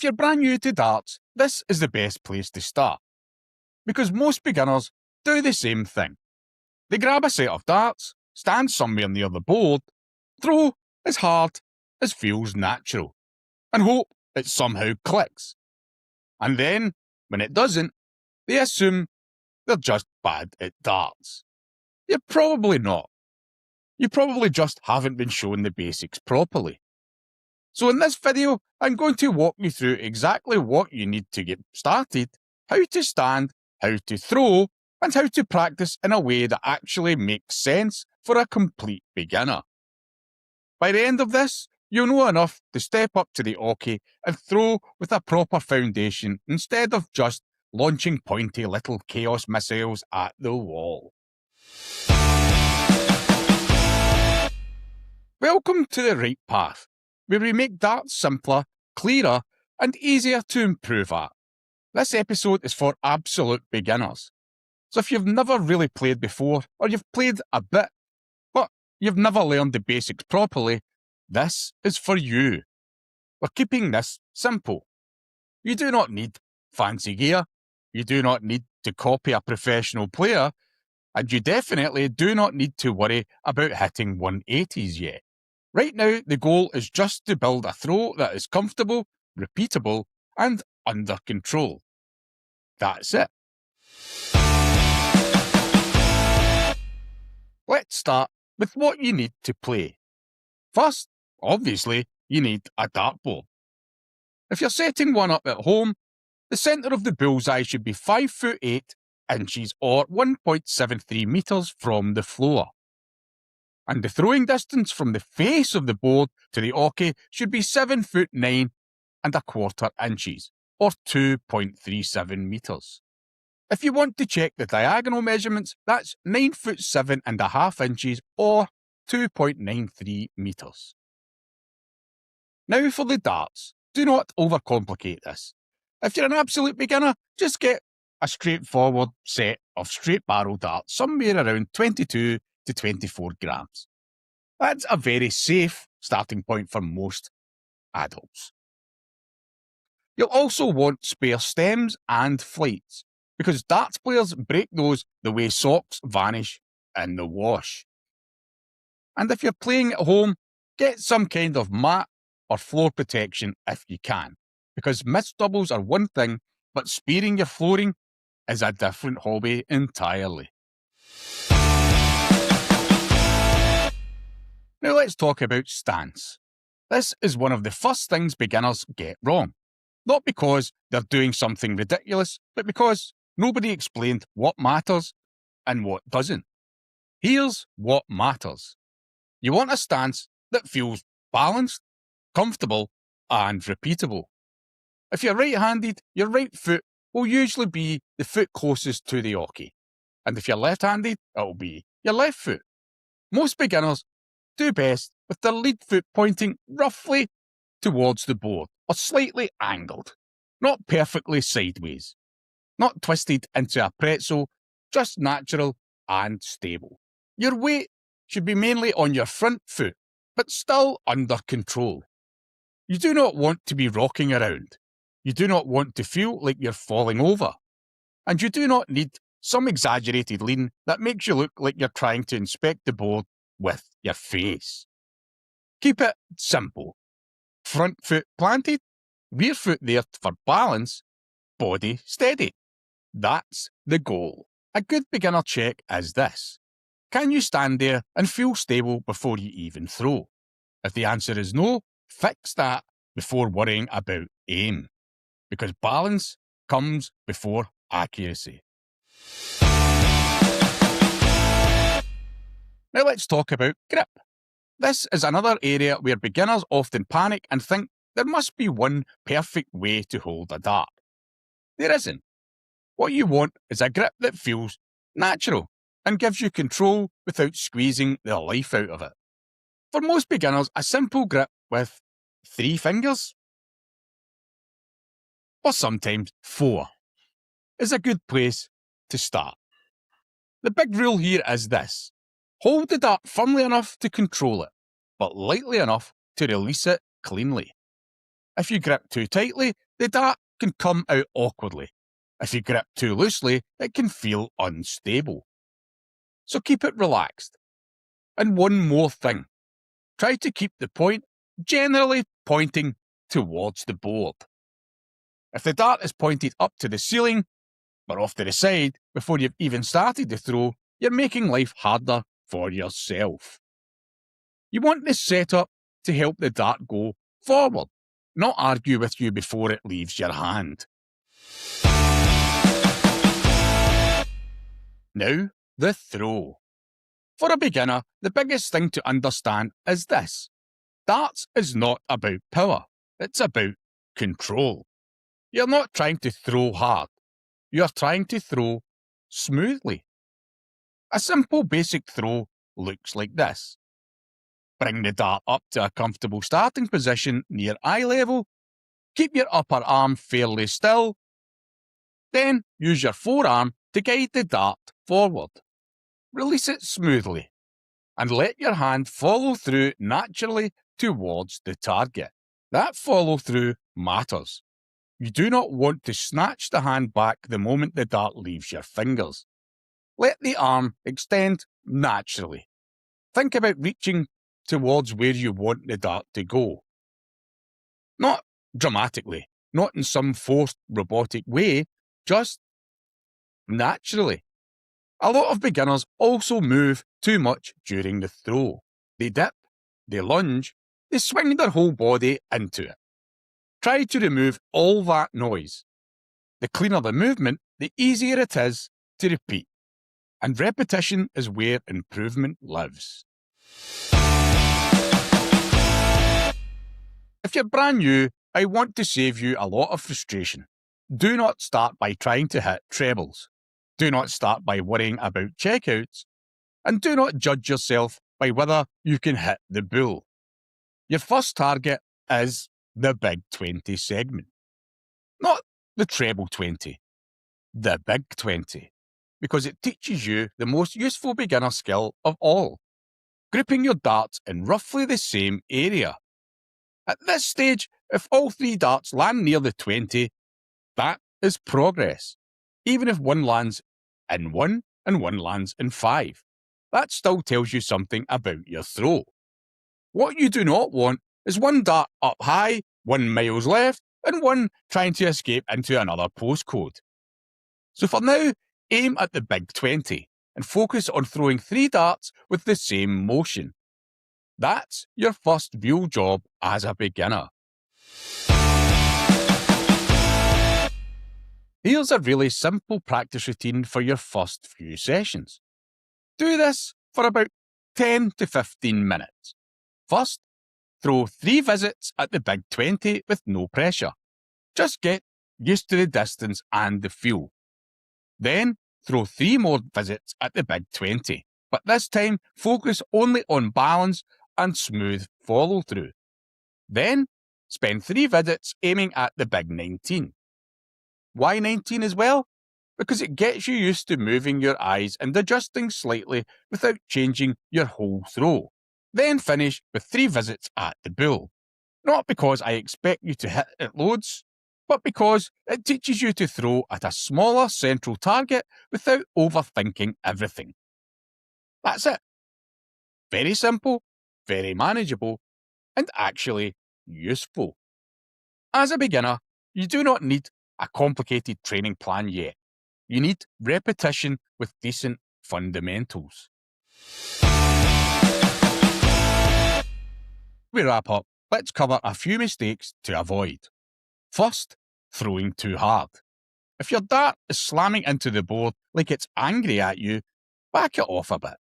If you're brand new to darts, this is the best place to start, because most beginners do the same thing. They grab a set of darts, stand somewhere near the board, throw as hard as feels natural, and hope it somehow clicks. And then, when it doesn't, they assume they're just bad at darts. You're probably not. You probably just haven't been shown the basics properly. So in this video, I'm going to walk you through exactly what you need to get started, how to stand, how to throw, and how to practice in a way that actually makes sense for a complete beginner. By the end of this, you'll know enough to step up to the Oche and throw with a proper foundation instead of just launching pointy little chaos missiles at the wall. Welcome to the right path, where we make darts simpler, clearer, and easier to improve at. This episode is for absolute beginners. So if you've never really played before, or you've played a bit, but you've never learned the basics properly, this is for you. We're keeping this simple. You do not need fancy gear, you do not need to copy a professional player, and you definitely do not need to worry about hitting 180s yet. Right now, the goal is just to build a throw that is comfortable, repeatable, and under control. That's it. Let's start with what you need to play. First, obviously, you need a dartboard. If you're setting one up at home, the centre of the bullseye should be 5'8" or 1.73 metres from the floor. And the throwing distance from the face of the board to the Oche should be 7'9" or 2.37 metres. If you want to check the diagonal measurements, that's 9'7.5" or 2.93 metres. Now for the darts. Do not overcomplicate this. If you're an absolute beginner, just get a straightforward set of straight barrel darts somewhere around 22 to 24 grams. That's a very safe starting point for most adults. You'll also want spare stems and flights, because darts players break those the way socks vanish in the wash. And if you're playing at home, get some kind of mat or floor protection if you can, because missed doubles are one thing, but spearing your flooring is a different hobby entirely. Now let's talk about stance. This is one of the first things beginners get wrong. Not because they're doing something ridiculous, but because nobody explained what matters and what doesn't. Here's what matters. You want a stance that feels balanced, comfortable, and repeatable. If you're right-handed, your right foot will usually be the foot closest to the Oche. And if you're left-handed, it'll be your left foot. Most beginners do best with their lead foot pointing roughly towards the board, or slightly angled, not perfectly sideways, not twisted into a pretzel, just natural and stable. Your weight should be mainly on your front foot, but still under control. You do not want to be rocking around. You do not want to feel like you're falling over. And you do not need some exaggerated lean that makes you look like you're trying to inspect the board with your face. Keep it simple. Front foot planted, rear foot there for balance, body steady. That's the goal. A good beginner check is this. Can you stand there and feel stable before you even throw? If the answer is no, fix that before worrying about aim, because balance comes before accuracy. Now let's talk about grip. This is another area where beginners often panic and think there must be one perfect way to hold a dart. There isn't. What you want is a grip that feels natural and gives you control without squeezing the life out of it. For most beginners, a simple grip with 3 fingers, or sometimes 4, is a good place to start. The big rule here is this. Hold the dart firmly enough to control it, but lightly enough to release it cleanly. If you grip too tightly, The dart can come out awkwardly. If you grip too loosely, it can feel unstable. So keep it relaxed. And one more thing. Try to keep the point generally pointing towards the board. If the dart is pointed up to the ceiling, or off to the side before you've even started the throw, you're making life harder for yourself. You want this setup to help the dart go forward, not argue with you before it leaves your hand. Now, the throw. For a beginner, the biggest thing to understand is this. Darts is not about power, it's about control. You're not trying to throw hard, you're trying to throw smoothly. A simple basic throw looks like this. Bring the dart up to a comfortable starting position near eye level. Keep your upper arm fairly still. Then use your forearm to guide the dart forward. Release it smoothly and let your hand follow through naturally towards the target. That follow through matters. You do not want to snatch the hand back the moment the dart leaves your fingers. Let the arm extend naturally. Think about reaching towards where you want the dart to go. Not dramatically, not in some forced robotic way, just naturally. A lot of beginners also move too much during the throw. They dip, they lunge, they swing their whole body into it. Try to remove all that noise. The cleaner the movement, the easier it is to repeat. And repetition is where improvement lives. If you're brand new, I want to save you a lot of frustration. Do not start by trying to hit trebles. Do not start by worrying about checkouts. And do not judge yourself by whether you can hit the bull. Your first target is the big 20 segment. Not the treble 20, the big 20, because it teaches you the most useful beginner skill of all, grouping your darts in roughly the same area. At this stage, if all three darts land near the 20, that is progress. Even if one lands in 1 and one lands in 5, that still tells you something about your throw. What you do not want is one dart up high, 1 miles left, and one trying to escape into another postcode. So for now, aim at the big 20 and focus on throwing 3 darts with the same motion. That's your first real job as a beginner. Here's a really simple practice routine for your first few sessions. Do this for about 10 to 15 minutes. First, throw 3 visits at the big 20 with no pressure. Just get used to the distance and the feel. Then, throw 3 more visits at the big 20, but this time focus only on balance and smooth follow-through. Then, spend 3 visits aiming at the big 19. Why 19 as well? Because it gets you used to moving your eyes and adjusting slightly without changing your whole throw. Then finish with 3 visits at the bull. Not because I expect you to hit it loads, but because it teaches you to throw at a smaller central target without overthinking everything. That's it. Very simple, very manageable, and actually useful. As a beginner, you do not need a complicated training plan yet. You need repetition with decent fundamentals. We wrap up, let's cover a few mistakes to avoid. First, throwing too hard. If your dart is slamming into the board like it's angry at you, back it off a bit.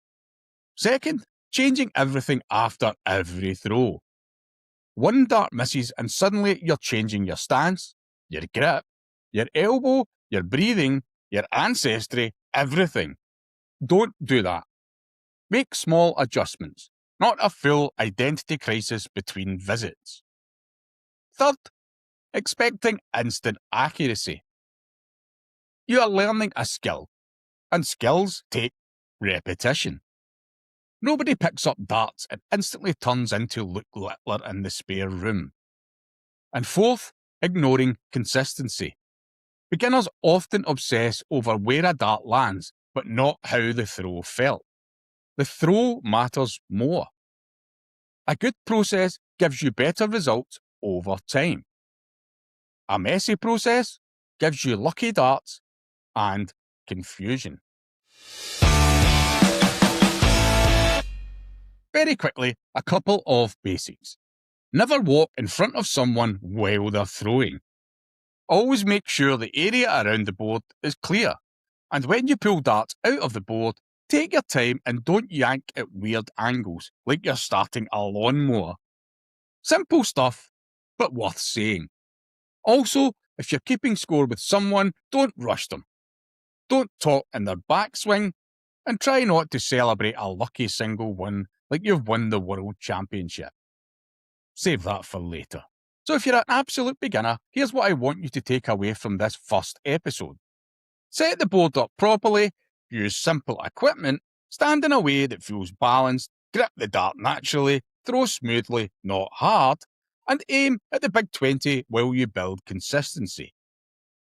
Second, changing everything after every throw. One dart misses and suddenly you're changing your stance, your grip, your elbow, your breathing, your ancestry, everything. Don't do that. Make small adjustments, not a full identity crisis between visits. Third, expecting instant accuracy. You are learning a skill, and skills take repetition. Nobody picks up darts and instantly turns into Luke Littler in the spare room. And fourth, ignoring consistency. Beginners often obsess over where a dart lands, but not how the throw felt. The throw matters more. A good process gives you better results over time. A messy process gives you lucky darts and confusion. Very quickly, a couple of basics. Never walk in front of someone while they're throwing. Always make sure the area around the board is clear. And when you pull darts out of the board, take your time and don't yank at weird angles, like you're starting a lawnmower. Simple stuff, but worth saying. Also, if you're keeping score with someone, don't rush them. Don't talk in their backswing, and try not to celebrate a lucky single win like you've won the World Championship. Save that for later. So if you're an absolute beginner, here's what I want you to take away from this first episode. Set the board up properly, use simple equipment, stand in a way that feels balanced, grip the dart naturally, throw smoothly, not hard, and aim at the big 20 while you build consistency.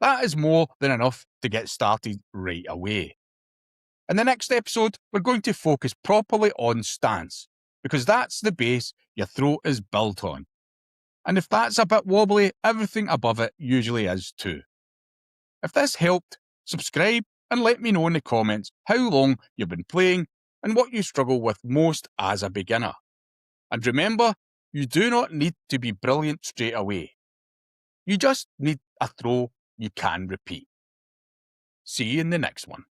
That is more than enough to get started right away. In the next episode, we're going to focus properly on stance, because that's the base your throw is built on. And if that's a bit wobbly, everything above it usually is too. If this helped, subscribe and let me know in the comments how long you've been playing and what you struggle with most as a beginner. And remember, you do not need to be brilliant straight away. You just need a throw you can repeat. See you in the next one.